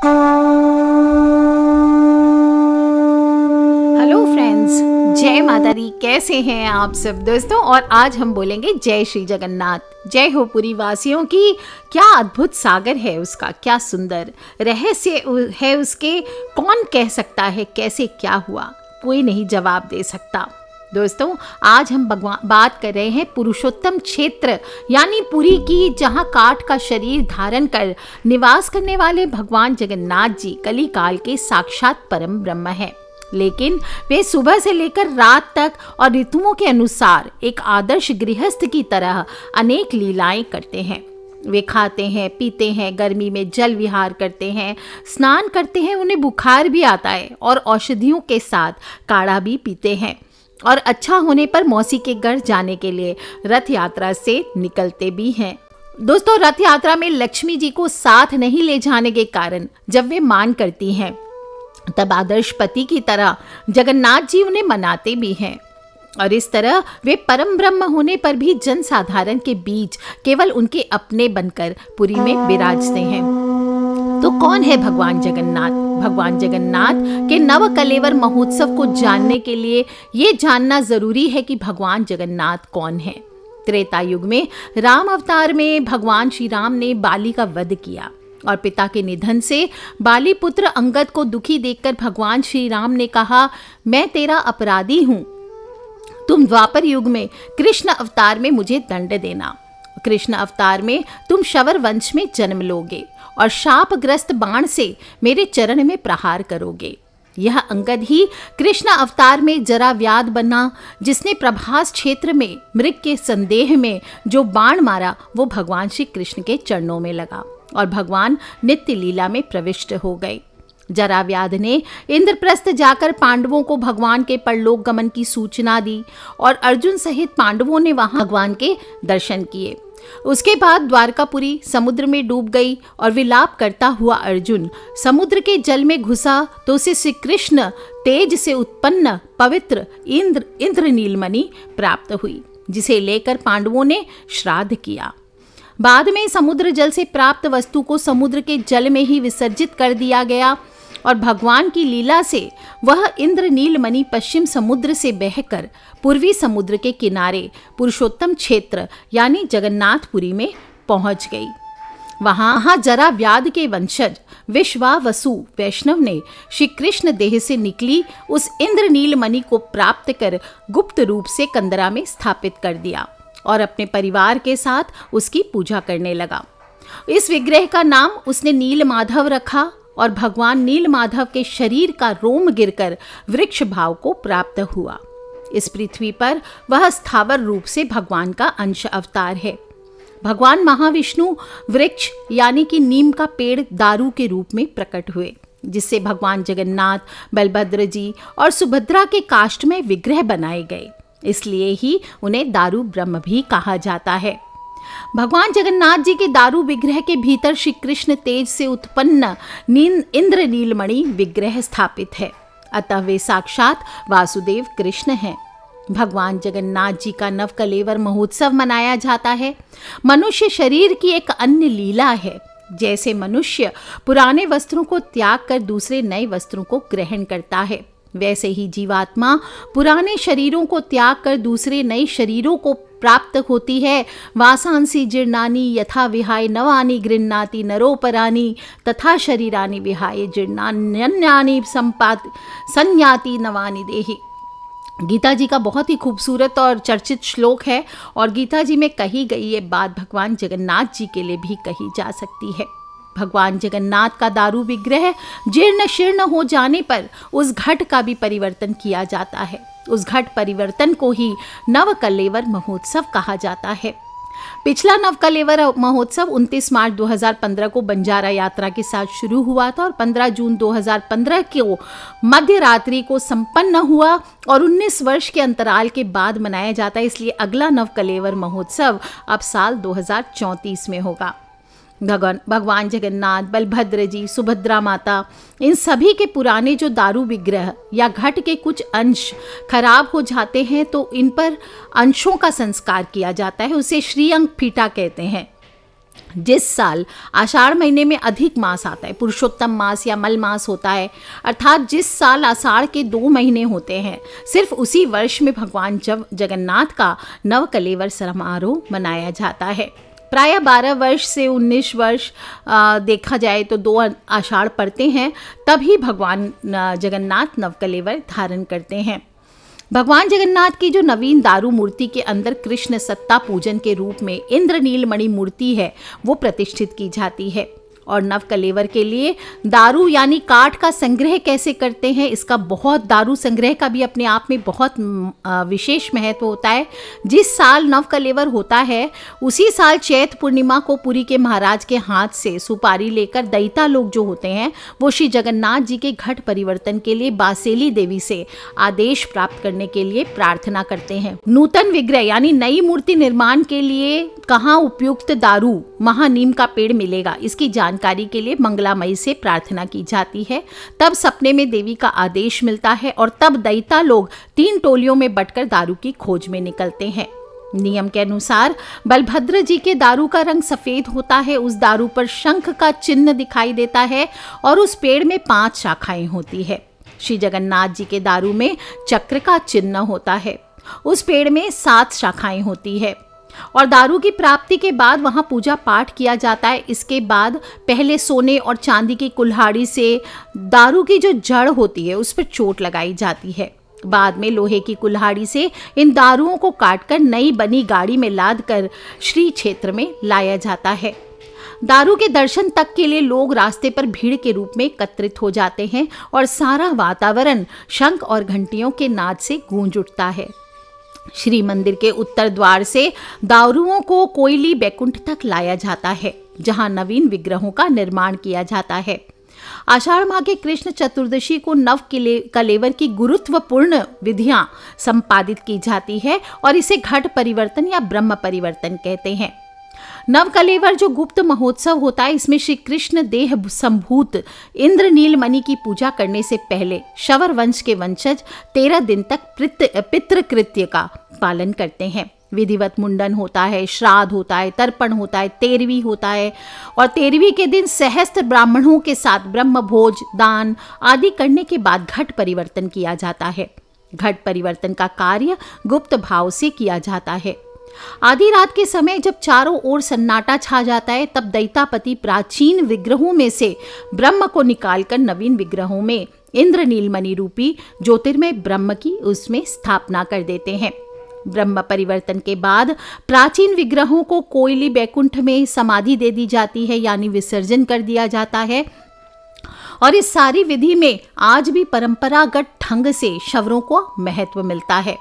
Hello friends, जय माता दी। कैसे हैं आप सब दोस्तों। और आज हम बोलेंगे जय श्री जगन्नाथ। जय हो पुरी वासियों की। क्या अद्भुत सागर है उसका, क्या सुंदर रहस्य है उसके। कौन कह सकता है कैसे क्या हुआ, कोई नहीं जवाब दे सकता। दोस्तों, आज हम बात कर रहे हैं पुरुषोत्तम क्षेत्र यानी पुरी की, जहां काठ का शरीर धारण कर निवास करने वाले भगवान जगन्नाथ जी कलिकाल के साक्षात परम ब्रह्म हैं। लेकिन वे सुबह से लेकर रात तक और ऋतुओं के अनुसार एक आदर्श गृहस्थ की तरह अनेक लीलाएं करते हैं। वे खाते हैं, पीते हैं, गर्मी में जल विहार करते हैं, स्नान करते हैं, उन्हें बुखार भी आता है और औषधियों के साथ काढ़ा भी पीते हैं। और अच्छा होने पर मौसी के घर जाने के लिए रथ यात्रा से निकलते भी हैं। दोस्तों, रथ यात्रा में लक्ष्मी जी को साथ नहीं ले जाने के कारण जब वे मान करती हैं, तब आदर्श पति की तरह जगन्नाथ जी उन्हें मनाते भी हैं। और इस तरह वे परम ब्रह्म होने पर भी जनसाधारण के बीच केवल उनके अपने बनकर पुरी में विराजते हैं। तो कौन है भगवान जगन्नाथ। भगवान जगन्नाथ के नव कलेवर महोत्सव को जानने के लिए ये जानना जरूरी है कि भगवान जगन्नाथ कौन है। त्रेता युग में राम अवतार में भगवान श्री राम ने बाली का वध किया और पिता के निधन से बाली पुत्र अंगद को दुखी देखकर भगवान श्री राम ने कहा, मैं तेरा अपराधी हूँ, तुम द्वापर युग में कृष्ण अवतार में मुझे दंड देना। कृष्ण अवतार में तुम शवर वंश में जन्म लोगे और शापग्रस्त बाण से मेरे चरण में प्रहार करोगे। यह अंगद ही कृष्ण अवतार में जरा व्याध बना, जिसने प्रभास क्षेत्र में मृग के संदेह में जो बाण मारा वो भगवान श्री कृष्ण के चरणों में लगा और भगवान नित्य लीला में प्रविष्ट हो गए। जराव्याध ने इंद्रप्रस्थ जाकर पांडवों को भगवान के परलोक गमन की सूचना दी और अर्जुन सहित पांडवों ने वहां भगवान के दर्शन किए। उसके बाद द्वारकापुरी समुद्र में डूब गई और विलाप करता हुआ अर्जुन समुद्र के जल में घुसा तो उसे श्री कृष्ण तेज से उत्पन्न पवित्र इंद्र नीलमणि प्राप्त हुई, जिसे लेकर पांडवों ने श्राद्ध किया। बाद में समुद्र जल से प्राप्त वस्तु को समुद्र के जल में ही विसर्जित कर दिया गया और भगवान की लीला से वह इंद्र नीलमणि पश्चिम समुद्र से बहकर पूर्वी समुद्र के किनारे पुरुषोत्तम क्षेत्र यानी जगन्नाथपुरी में पहुंच गई। वहां जरा व्याध के वंशज विश्वावसु वैष्णव ने श्री कृष्ण देह से निकली उस इंद्र नीलमणि को प्राप्त कर गुप्त रूप से कंदरा में स्थापित कर दिया और अपने परिवार के साथ उसकी पूजा करने लगा। इस विग्रह का नाम उसने नीलमाधव रखा और भगवान नीलमाधव के शरीर का रोम गिरकर वृक्ष भाव को प्राप्त हुआ। इस पृथ्वी पर वह स्थावर रूप से भगवान का अंश अवतार है। भगवान महाविष्णु वृक्ष यानी कि नीम का पेड़ दारू के रूप में प्रकट हुए, जिससे भगवान जगन्नाथ, बलभद्र जी और सुभद्रा के काष्ठमय विग्रह बनाए गए। इसलिए ही उन्हें दारू ब्रह्म भी कहा जाता है। भगवान जगन्नाथ जी के दारू विग्रह के भीतर श्री कृष्ण तेज से उत्पन्न इंद्र नीलमणि विग्रह स्थापित है, अतः वे साक्षात वासुदेव कृष्ण हैं। भगवान जगन्नाथ जी का नवकलेवर महोत्सव मनाया जाता है। मनुष्य शरीर की एक अन्य लीला है। जैसे मनुष्य पुराने वस्त्रों को त्याग कर दूसरे नए वस्त्रों को ग्रहण करता है, वैसे ही जीवात्मा पुराने शरीरों को त्याग कर दूसरे नए शरीरों को प्राप्त होती है। वासांसी जीर्णानि यथा विहाय नवानि गृह्णाति नरोपरानि तथा शरीरानि विहाय जीर्णान्यानि संयाति नवानि देहि। गीता जी का बहुत ही खूबसूरत और चर्चित श्लोक है और गीता जी में कही गई ये बात भगवान जगन्नाथ जी के लिए भी कही जा सकती है। भगवान जगन्नाथ का दारू विग्रह जीर्ण शीर्ण हो जाने पर उस घट का भी परिवर्तन किया जाता है। उस घट परिवर्तन को ही नवकलेवर महोत्सव कहा जाता है। पिछला नवकलेवर महोत्सव 29 मार्च 2015 को बंजारा यात्रा के साथ शुरू हुआ था और 15 जून 2015 को मध्य रात्रि को संपन्न हुआ और 19 वर्ष के अंतराल के बाद मनाया जाता है। इसलिए अगला नवकलेवर महोत्सव अब साल 2034 में होगा। भगवान जगन्नाथ, बलभद्र जी, सुभद्रा माता, इन सभी के पुराने जो दारू विग्रह या घट के कुछ अंश खराब हो जाते हैं तो इन पर अंशों का संस्कार किया जाता है। उसे श्रीअंग फीटा कहते हैं। जिस साल आषाढ़ महीने में अधिक मास आता है, पुरुषोत्तम मास या मल मास होता है, अर्थात जिस साल आषाढ़ के 2 महीने होते हैं, सिर्फ उसी वर्ष में भगवान जगन्नाथ का नवकलेवर समारोह मनाया जाता है। प्रायः 12 वर्ष से 19 वर्ष देखा जाए तो 2 आषाढ़ पड़ते हैं, तभी भगवान जगन्नाथ नवकलेवर धारण करते हैं। भगवान जगन्नाथ की जो नवीन दारू मूर्ति के अंदर कृष्ण सत्ता पूजन के रूप में इंद्रनील मणि मूर्ति है, वो प्रतिष्ठित की जाती है। और नवकलेवर के लिए दारू यानी काठ का संग्रह कैसे करते हैं, इसका बहुत, दारू संग्रह का भी अपने आप में बहुत विशेष महत्व होता है। जिस साल नवकलेवर होता है उसी साल चैत्र पूर्णिमा को पुरी के महाराज के हाथ से सुपारी लेकर दैता लोग जो होते हैं वो श्री जगन्नाथ जी के घट परिवर्तन के लिए बासेली देवी से आदेश प्राप्त करने के लिए प्रार्थना करते हैं। नूतन विग्रह यानी नई मूर्ति निर्माण के लिए कहाँ उपयुक्त दारू महानीम का पेड़ मिलेगा, इसकी जानकारी के लिए मंगलामयी से प्रार्थना की जाती है। तब सपने में देवी का आदेश मिलता है और तब दैता लोग 3 टोलियों में बंटकर दारू की खोज में निकलते हैं। नियम के अनुसार बलभद्र जी के दारू का रंग सफेद होता है, उस दारू पर शंख का चिन्ह दिखाई देता है और उस पेड़ में 5 शाखाएं होती है। श्री जगन्नाथ जी के दारू में चक्र का चिन्ह होता है, उस पेड़ में 7 शाखाएं होती है और दारू की प्राप्ति के बाद वहां पूजा पाठ किया जाता है। इसके बाद पहले सोने और चांदी की कुल्हाड़ी से दारू की जो जड़ होती है उस पर चोट लगाई जाती है। बाद में लोहे की कुल्हाड़ी से इन दारुओं को काटकर नई बनी गाड़ी में लाद कर श्री क्षेत्र में लाया जाता है। दारू के दर्शन तक के लिए लोग रास्ते पर भीड़ के रूप में एकत्रित हो जाते हैं और सारा वातावरण शंख और घंटियों के नाद से गूंज उठता है। श्री मंदिर के उत्तर द्वार से दारुओं को कोयली बैकुंठ तक लाया जाता है, जहां नवीन विग्रहों का निर्माण किया जाता है। आषाढ़ माह के कृष्ण चतुर्दशी को नव कलेवर की गुरुत्वपूर्ण विधियां संपादित की जाती है और इसे घट परिवर्तन या ब्रह्म परिवर्तन कहते हैं। नवकलेवर जो गुप्त महोत्सव होता है, इसमें श्री कृष्ण देह संभूत इंद्रनील मणि की पूजा करने से पहले शवर वंश के वंशज 13 दिन तक पितृकृत्य का पालन करते हैं। विधिवत मुंडन होता है, श्राद्ध होता है, तर्पण होता है, 13वीं होता है और 13वीं के दिन सहस्त्र ब्राह्मणों के साथ ब्रह्म भोज दान आदि करने के बाद घट परिवर्तन किया जाता है। घट परिवर्तन का कार्य गुप्त भाव से किया जाता है। आधी रात के समय जब चारों ओर सन्नाटा छा जाता है, तब दैतापति प्राचीन विग्रहों में से ब्रह्म को निकालकर नवीन विग्रहों में इंद्रनीलमणि रूपी ज्योतिर्मय ब्रह्म की उसमें स्थापना कर देते हैं। ब्रह्म परिवर्तन के बाद प्राचीन विग्रहों को कोयली बैकुंठ में समाधि दे दी जाती है, यानी विसर्जन कर दिया जाता है। और इस सारी विधि में आज भी परंपरागत ढंग से शवरों को महत्व मिलता है।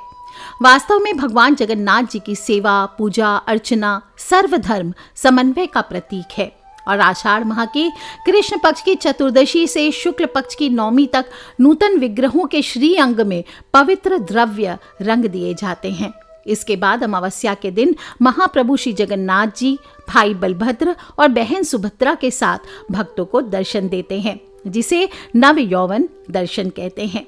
वास्तव में भगवान जगन्नाथ जी की सेवा पूजा अर्चना सर्वधर्म समन्वय का प्रतीक है और आषाढ़ माह की कृष्ण पक्ष की चतुर्दशी से शुक्ल पक्ष की 9वीं तक नूतन विग्रहों के श्री अंग में पवित्र द्रव्य रंग दिए जाते हैं। इसके बाद अमावस्या के दिन महाप्रभु श्री जगन्नाथ जी भाई बलभद्र और बहन सुभद्रा के साथ भक्तों को दर्शन देते हैं, जिसे नव यौवन दर्शन कहते हैं।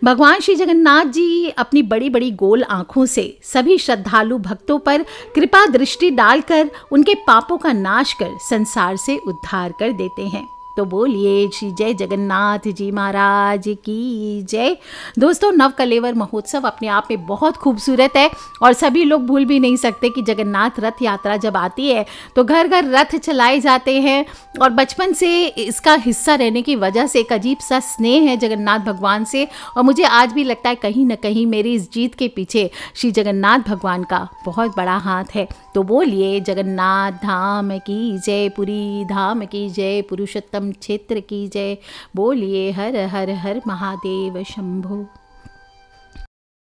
भगवान श्री जगन्नाथ जी अपनी बड़ी बड़ी गोल आंखों से सभी श्रद्धालु भक्तों पर कृपा दृष्टि डालकर उनके पापों का नाश कर संसार से उद्धार कर देते हैं। तो बोलिए श्री जय जगन्नाथ जी महाराज की जय। दोस्तों, नवकलेवर महोत्सव अपने आप में बहुत खूबसूरत है और सभी लोग भूल भी नहीं सकते कि जगन्नाथ रथ यात्रा जब आती है तो घर घर रथ चलाए जाते हैं और बचपन से इसका हिस्सा रहने की वजह से एक अजीब सा स्नेह है जगन्नाथ भगवान से। और मुझे आज भी लगता है कहीं ना कहीं मेरी इस जीत के पीछे श्री जगन्नाथ भगवान का बहुत बड़ा हाथ है। तो बोलिए जगन्नाथ धाम की जय, पुरी धाम की जय, पुरुषोत्तम क्षेत्र की जय। बोलिए हर हर हर महादेव शंभो।